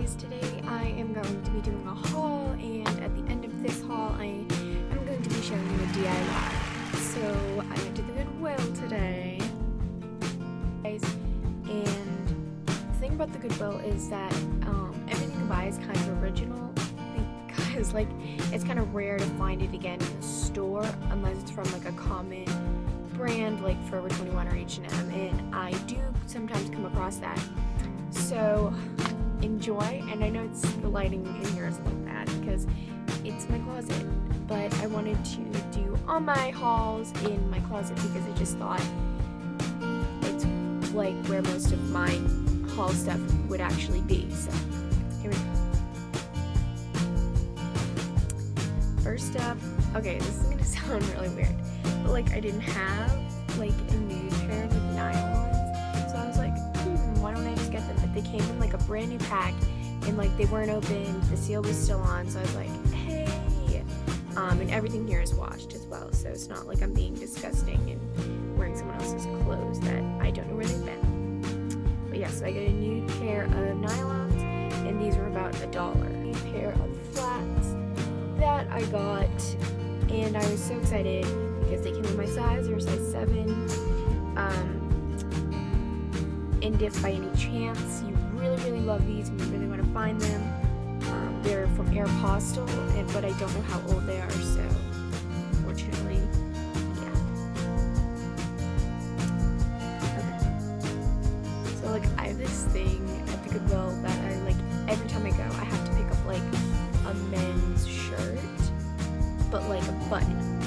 guys, today I am going to be doing a haul, and at the end of this haul I am going to be showing you a DIY. So I went to the Goodwill today, guys, and the thing about the Goodwill is that everything you buy is kind of original, because like it's kind of rare to find it again in the store unless it's from like a common brand like Forever 21 or H&M, and I do sometimes come across that. So enjoy, and I know the lighting in here is a little bad because it's my closet, but I wanted to do all my hauls in my closet because I just thought it's like where most of my haul stuff would actually be. So here we go. First up, okay, this is gonna sound really weird, but like I didn't have like a nude pair of nylons, so I was like, why don't I just get them? But they came in like a brand new pack, and like they weren't open, the seal was still on, so I was like, hey, and everything here is washed as well, so it's not like I'm being disgusting and wearing someone else's clothes that I don't know where they've been. But yeah, so I got a new pair of nylons, and these were about $1. A pair of flats that I got, and I was so excited because they came in my size. They were size 7. And if by any chance you really love these and you really want to find them, they're from Aeropostale, but I don't know how old they are, so unfortunately, yeah. Okay. So like I have this thing at the Goodwill that I like every time I go, I have to pick up like a men's shirt, but like a button,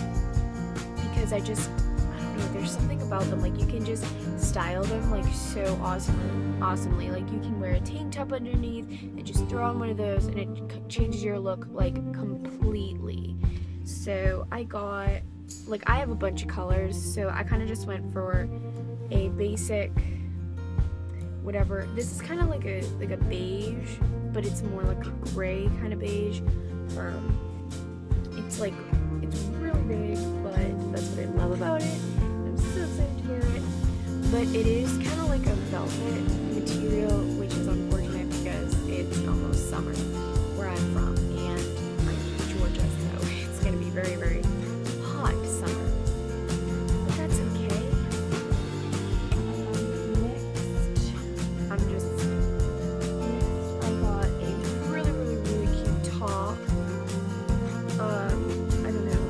because I don't know, there's something about them, like you can just style them like so awesomely. Like you can wear a tank top underneath and just throw on one of those and it changes your look like completely. So I got, like I have a bunch of colors, so I kind of just went for a basic whatever. This is kind of like a beige, but it's more like a gray kind of beige. It's really big, but that's what I love about it. I'm so excited to wear it. But it is kind of like a velvet material, which is unfortunate because it's almost summer where I'm from, and I'm in Georgia, so it's going to be very hot summer. But that's okay. Next, I got a really cute top. I don't know,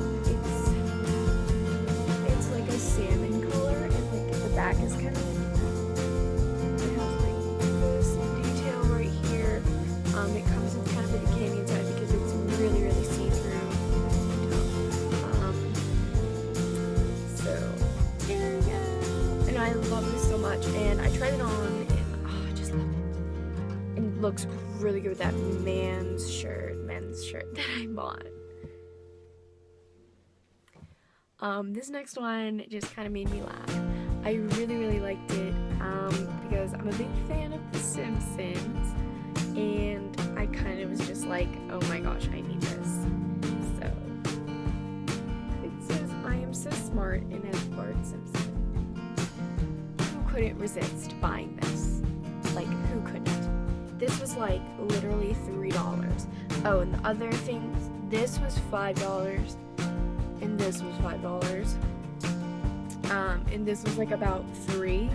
it's like a salmon color, and like the back is kind of, it has like this detail right here. It comes with kind of a bikini inside because it's really see-through. So there we go. And I love this so much, and I tried it on, and I just love it. And it looks really good with that men's shirt that I bought. This next one just kind of made me laugh. I really liked it because I'm a big fan of The Simpsons, and I kind of was just like, oh my gosh, I need this. So it says, I am so smart, and as Bart Simpson. Who couldn't resist buying this? Like, who couldn't? This was like literally $3. Oh, and the other things, this was $5. And this was $5, and this was like about $3.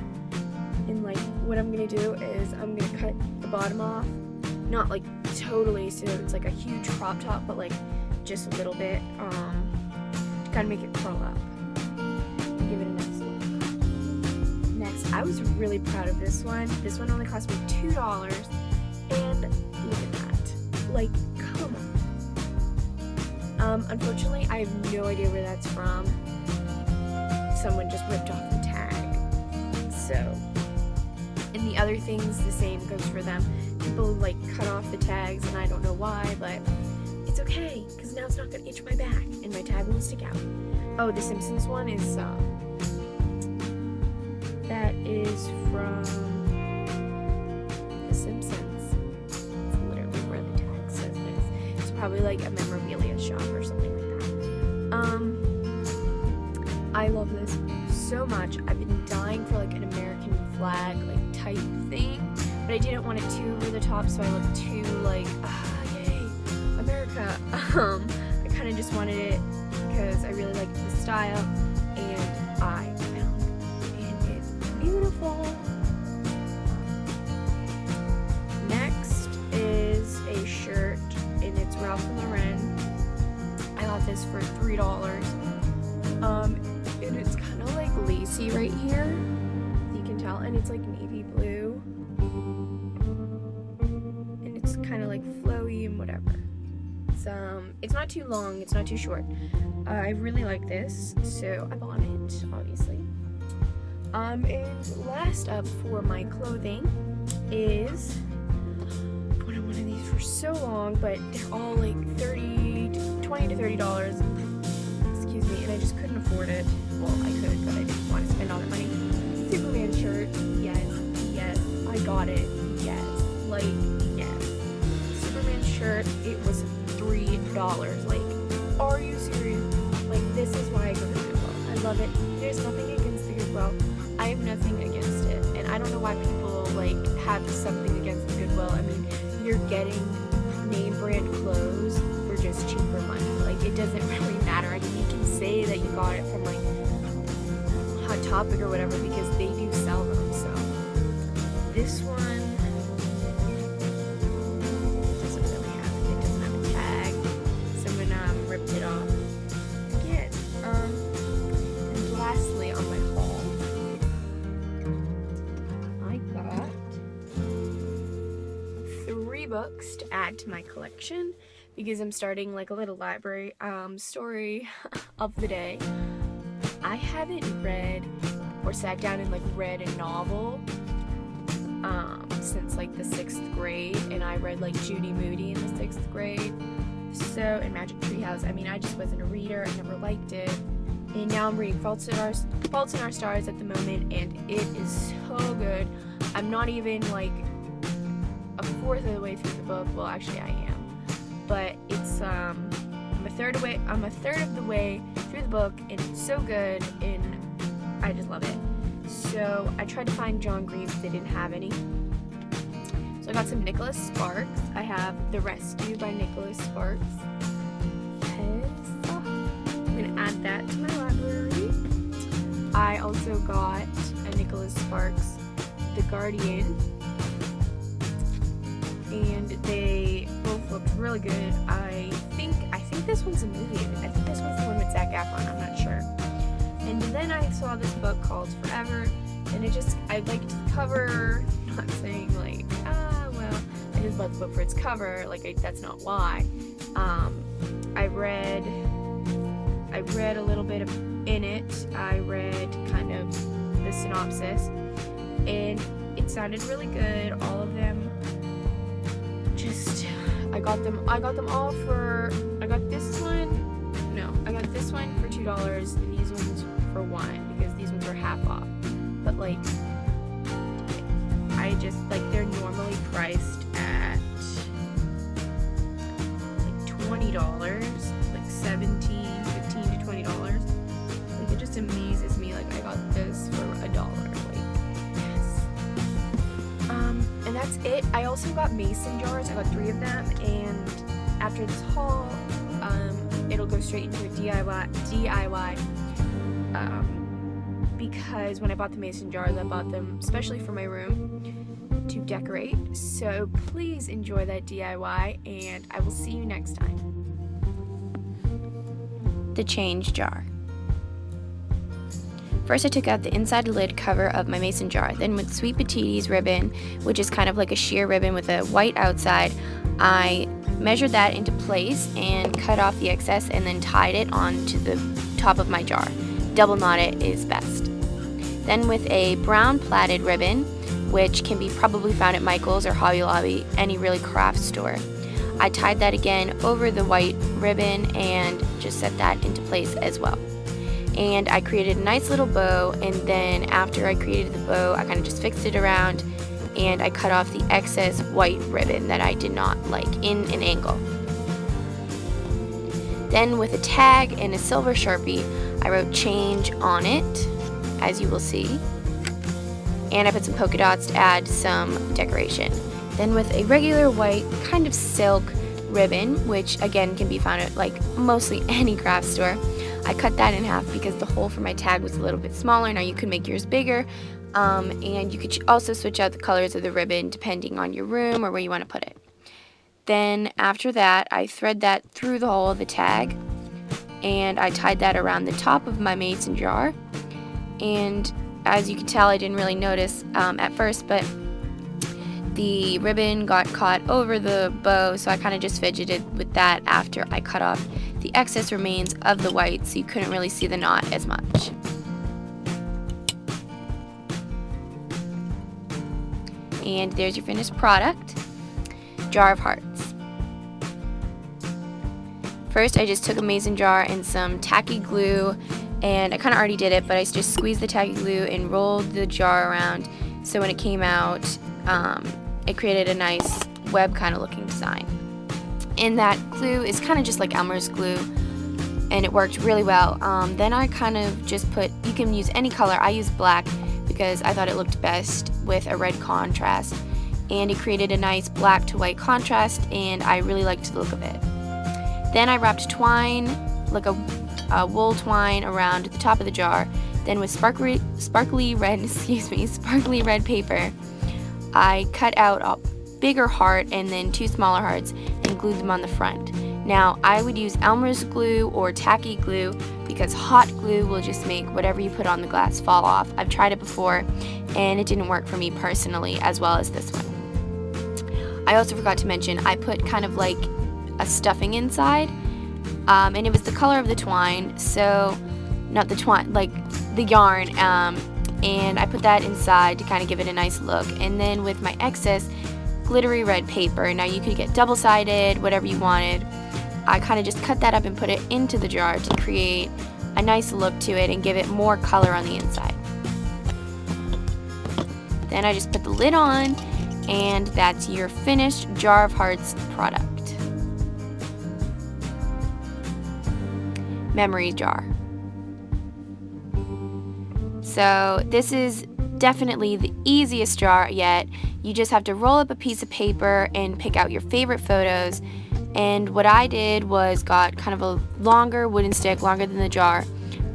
And like what I'm gonna do is I'm gonna cut the bottom off, not like totally so it's like a huge crop top, but like just a little bit, to kind of make it curl up and give it a nice look. Next, I was really proud of this one. This one only cost me $2, and look at that, like come on. Unfortunately, I have no idea where that's from. Someone just ripped off the tag. So, and the other things, the same goes for them. People like cut off the tags, and I don't know why, but it's okay, because now it's not going to itch my back, and my tag won't stick out. Oh, the Simpsons one is, that is from The Simpsons. It's literally where the tag says it is. It's probably like a memorabilia shop or something like that. I love this so much. I've been dying for like an American flag like type thing, but I didn't want it too over the top, so I looked too like, yay, America. I kind of just wanted it because I really liked the style, and I found it is beautiful. Next is a shirt, and it's Ralph Lauren. I got this for $3. And it's kind of like lacy right here, you can tell, and it's like navy blue, and it's kind of like flowy and whatever. It's not too long, it's not too short. I really like this, so I bought it, obviously. And last up for my clothing is, I wanted one of these for so long, but they're all like $20 to $30. Excuse me, and I just couldn't afford it. Well, I could, but I didn't want to spend all the money. Superman shirt, yes, I got it, yes, like, yes. Superman shirt, it was $3. Like, are you serious? Like, this is why I go to Goodwill. I love it. There's nothing against the Goodwill. I have nothing against it, and I don't know why people like have something against the Goodwill. I mean, you're getting name brand clothes for just cheaper money. Like, it doesn't really matter. I mean, you can say that you got it from like Hot Topic or whatever because they do sell them. So this one doesn't have a tag. Someone ripped it off. Again, and lastly on my haul, I got 3 books to add to my collection because I'm starting like a little library. Story of the day. I haven't read or sat down and like read a novel since like the 6th grade, and I read like Judy Moody in the 6th grade. So, and Magic Tree House. I mean, I just wasn't a reader. I never liked it. And now I'm reading Faults in Our Stars at the moment, and it is so good. I'm not even like a fourth of the way through the book. Well, actually, I am, but it's I'm a third of the way through the book, and it's so good, and I just love it. So I tried to find John Green's. They didn't have any. So I got some Nicholas Sparks. I have The Rescue by Nicholas Sparks. Yes. I'm gonna add that to my library. I also got a Nicholas Sparks, The Guardian, and they both looked really good. I think this one's a movie. I think this one's the one with Zac Efron. I'm not sure. And then I saw this book called Forever, and I liked the cover. Not saying like, well, I just bought the book for its cover. Like, that's not why. I read a little bit in it. I read kind of the synopsis, and it sounded really good. All of them. I got this one for $2, and these ones for $1 because these ones are half off. But like, they're normally priced at like $20, like $15 to $20. Like, it just amazes me. Like, I got this for $1. Like, yes. And that's it. I also got mason jars. I got 3 of them, and after this haul, it'll go straight into a DIY. Because when I bought the mason jars, I bought them especially for my room to decorate. So please enjoy that DIY, and I will see you next time. The change jar. First, I took out the inside lid cover of my mason jar. Then with Sweet Petite's ribbon, which is kind of like a sheer ribbon with a white outside, I measured that into place and cut off the excess and then tied it onto the top of my jar. Double knot it is best. Then with a brown plaited ribbon, which can be probably found at Michael's or Hobby Lobby, any really craft store, I tied that again over the white ribbon and just set that into place as well. And I created a nice little bow, and then after I created the bow, I kind of just fixed it around, and I cut off the excess white ribbon that I did not like in an angle. Then with a tag and a silver Sharpie, I wrote change on it, as you will see. and I put some polka dots to add some decoration. Then with a regular white kind of silk ribbon, which again can be found at like mostly any craft store, I cut that in half because the hole for my tag was a little bit smaller. Now you could make yours bigger, and you could also switch out the colors of the ribbon depending on your room or where you want to put it. Then after that, I thread that through the hole of the tag, and I tied that around the top of my mason jar. And as you can tell, I didn't really notice at first, but the ribbon got caught over the bow, so I kind of just fidgeted with that after I cut off the excess remains of the white, so you couldn't really see the knot as much. And there's your finished product, jar of hearts. First, I just took a mason jar and some tacky glue, and I kind of already did it, but I just squeezed the tacky glue and rolled the jar around, so when it came out, it created a nice web kind of looking design. And that glue is kind of just like Elmer's glue, and it worked really well. Then I kind of just put, you can use any color, I used black because I thought it looked best with a red contrast, and it created a nice black to white contrast, and I really liked the look of it. Then I wrapped twine, like a wool twine, around the top of the jar. Then with sparkly red paper, I cut out a bigger heart and then 2 smaller hearts and glued them on the front. Now I would use Elmer's glue or tacky glue because hot glue will just make whatever you put on the glass fall off. I've tried it before and it didn't work for me personally as well as this one. I also forgot to mention I put kind of like a stuffing inside, and it was the color of the twine, so not the twine, like the yarn, and I put that inside to kind of give it a nice look. And then with my excess glittery red paper, now you could get double-sided, whatever you wanted, I kind of just cut that up and put it into the jar to create a nice look to it and give it more color on the inside. Then I just put the lid on, and that's your finished jar of hearts product. Memory jar. So this is definitely the easiest jar yet. You just have to roll up a piece of paper and pick out your favorite photos. And what I did was got kind of a longer wooden stick, longer than the jar,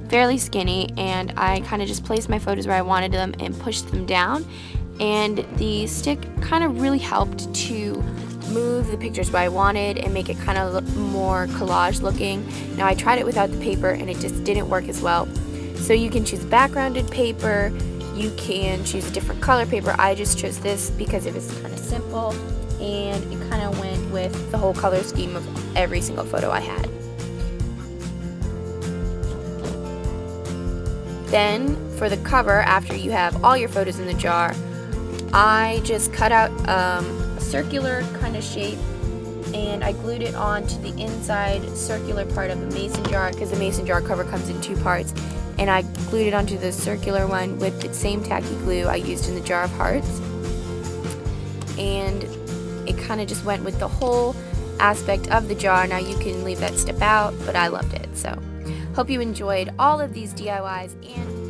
fairly skinny, and I kind of just placed my photos where I wanted them and pushed them down. And the stick kind of really helped to move the pictures where I wanted and make it kind of look more collage looking. Now I tried it without the paper and it just didn't work as well. So you can choose backgrounded paper, you can choose a different color paper. I just chose this because it was kind of simple and it kind of went with the whole color scheme of every single photo I had. Then for the cover, after you have all your photos in the jar, I just cut out a circular kind of shape and I glued it onto the inside circular part of the mason jar because the mason jar cover comes in 2 parts, and I glued it onto the circular one with the same tacky glue I used in the jar of hearts, and it kind of just went with the whole aspect of the jar. Now you can leave that step out, but I loved it. So hope you enjoyed all of these DIYs, and